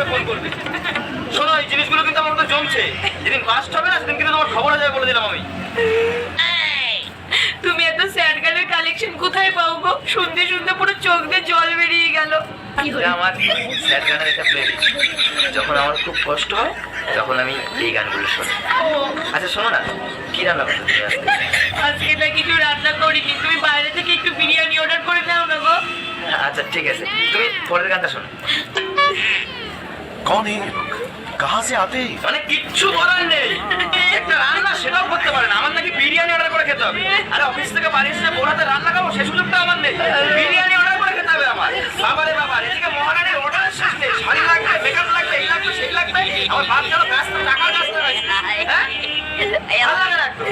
করে ফোন করবে। শোনো, এই জিনিসগুলো কিন্তু আমার মতো জমছে। যেদিন বাস্ট হবে না সেদিন কিন্তু তোমার খবর হয়ে যাবে বলে দিলাম আমি। তুমি এত স্যাড গার্লের কালেকশন কোথায় পাও গো? শুনতে শুনতে পুরো চোখ দিয়ে জল বেরিয়ে গেল। আমার স্যাড গানের একটা প্লেলিস্ট। যখন আমার খুব কষ্ট হয় তখন আমি এই গানগুলো শুনি। আচ্ছা শোনো না, কি রান্না করছো তুমি আজকে? আজকে না কিছু রান্না করিনি, তুমি বাইরে থেকে একটু বিরিয়ানি অর্ডার করে নাও না গো। আচ্ছা ঠিক আছে, তুমি পরের গানটা শোনো। कौन है ये लोग? कहाँ से आते हैं? মানে কিচ্ছু বলার নেই, একটা রান্না সেটাও করতে পারে না। আমার নাকি বিরিয়ানি অর্ডার করে খেতে হবে। আরে অফিস থেকে বাড়ি এসে বোর হাতে রান্না খাবো সেই সুযোগটা আমার নেই। বিরিয়ানি অর্ডার করে খেতে হবে আমার। বাবারে বাবা, এদিকে মহারানীর অর্ডার শেষ নেই। শাড়ি লাগবে, মেকআপ লাগবে, এই লাগবে, সেই লাগবে। আমার বাপ যেন ব্যস্ত, টাকার ব্যস্ত রয়েছে। হ্যাঁ, ভালো লাগে না একদম।